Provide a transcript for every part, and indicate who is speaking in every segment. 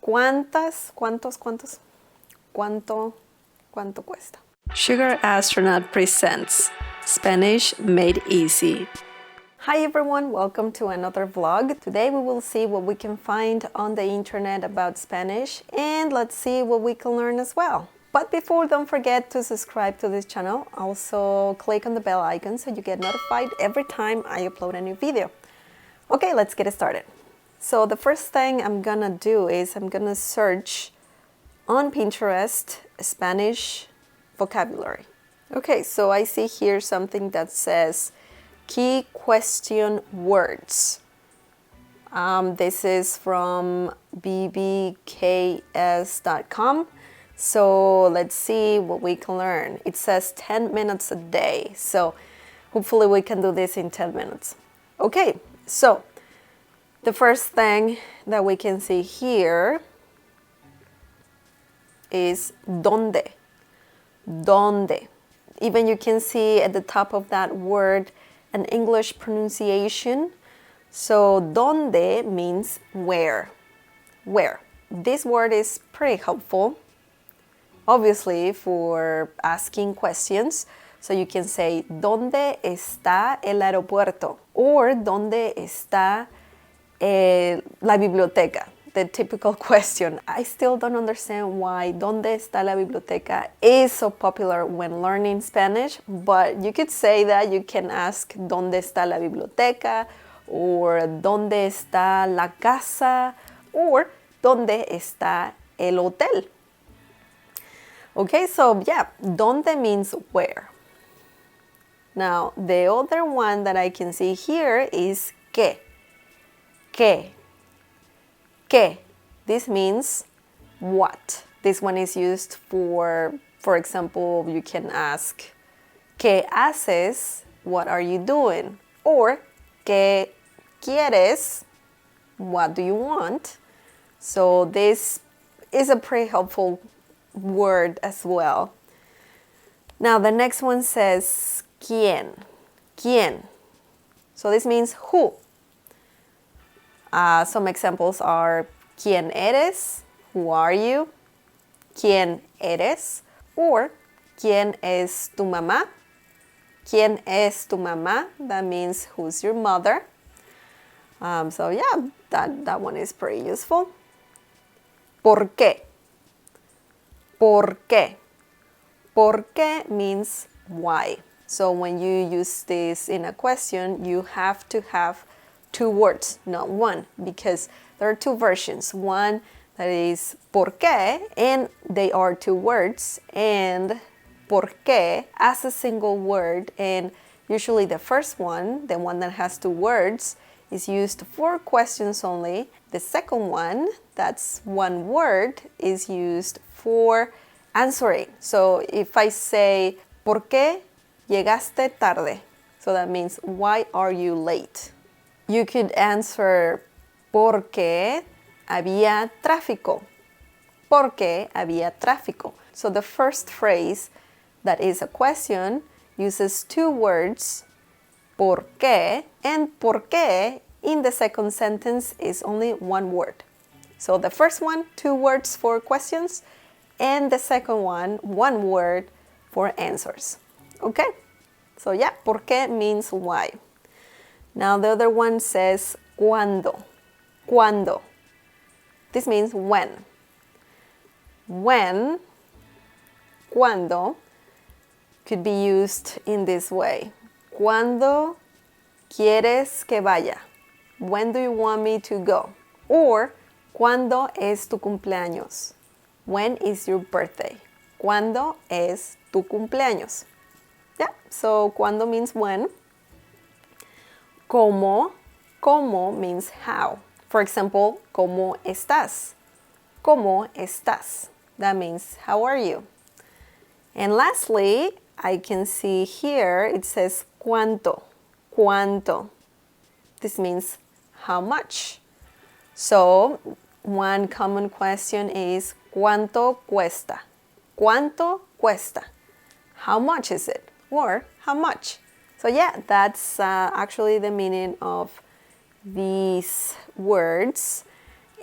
Speaker 1: ¿Cuántos? ¿Cuánto cuesta? Sugar Astronaut presents Spanish Made Easy. Hi everyone, welcome to another vlog. Today we will see what we can find on the internet about Spanish and let's see what we can learn as well. But before, don't forget to subscribe to this channel. Also click on the bell icon so you get notified every time I upload a new video. Okay, let's get started. So the first thing I'm gonna do is I'm gonna search on Pinterest Spanish vocabulary. Okay, so I see here something that says key question words. This is from bbks.com. So let's see what we can learn. It says 10 minutes a day. So hopefully we can do this in 10 minutes. Okay, so the first thing that we can see here is Donde. Donde. Even you can see at the top of that word an English pronunciation. So donde means where. Where. This word is pretty helpful, obviously, for asking questions. So you can say, ¿Dónde está el aeropuerto? Or, ¿Dónde está la biblioteca? The typical question. I still don't understand why ¿Dónde está la biblioteca is so popular when learning Spanish, but you could say that. You can ask ¿Dónde está la biblioteca? Or ¿Dónde está la casa? Or ¿Dónde está el hotel? Okay, so yeah, ¿Dónde means where. Now, the other one that I can see here is ¿qué? ¿Qué? ¿Qué? This means what. This one is used for example, you can ask ¿qué haces? What are you doing? Or ¿qué quieres? What do you want? So this is a pretty helpful word as well. Now the next one says ¿quién? ¿Quién? So this means who. Some examples are ¿quién eres? Who are you? ¿Quién eres? Or ¿quién es tu mamá? ¿Quién es tu mamá? That means who's your mother. So yeah, that one is pretty useful. ¿Por qué? ¿Por qué? ¿Por qué means why. So when you use this in a question, you have to have two words, not one, because there are two versions. One that is ¿por qué? And they are two words, and ¿por qué? As a single word, and usually the first one, the one that has two words, is used for questions only. The second one, that's one word, is used for answering. So if I say ¿por qué llegaste tarde? So that means why are you late? You could answer porque había tráfico. Porque había tráfico. So the first phrase that is a question uses two words, ¿por qué? And ¿por qué? In the second sentence is only one word. So the first one, two words for questions, and the second one word for answers. Okay? So yeah, ¿por qué? Means why. Now the other one says ¿cuándo? ¿Cuándo? This means when. When, ¿cuándo? Could be used in this way. ¿Cuándo quieres que vaya? When do you want me to go? Or ¿cuándo es tu cumpleaños? When is your birthday? ¿Cuándo es tu cumpleaños? Yeah, so ¿cuándo means when. ¿Cómo? ¿Cómo means how. For example, ¿cómo estás? ¿Cómo estás? That means how are you? And lastly, I can see here it says ¿cuánto? ¿Cuánto? This means how much. So one common question is ¿cuánto cuesta? ¿Cuánto cuesta? How much is it? Or how much? So yeah, that's actually the meaning of these words.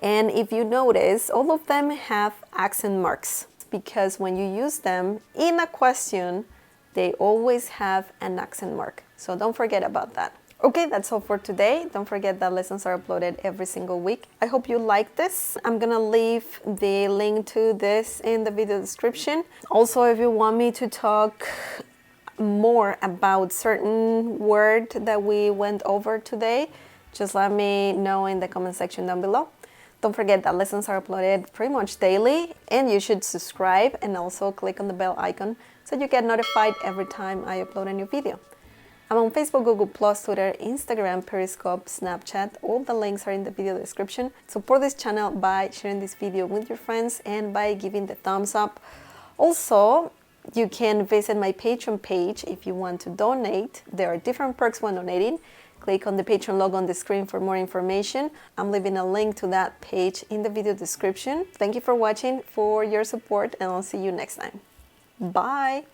Speaker 1: And if you notice, all of them have accent marks because when you use them in a question, they always have an accent mark. So don't forget about that. Okay, that's all for today. Don't forget that lessons are uploaded every single week. I hope you like this. I'm gonna leave the link to this in the video description. Also, if you want me to talk more about certain word that we went over today, just let me know in the comment section down below. Don't forget that lessons are uploaded pretty much daily, and you should subscribe and also click on the bell icon so you get notified every time I upload a new video. I'm on Facebook, Google+, Twitter, Instagram, Periscope, Snapchat. All the links are in the video description. Support this channel by sharing this video with your friends and by giving the thumbs up. Also, you can visit my Patreon page if you want to donate. There are different perks when donating. Click on the Patreon logo on the screen for more information. I'm leaving a link to that page in the video description. Thank you for watching, for your support, and I'll see you next time. Bye!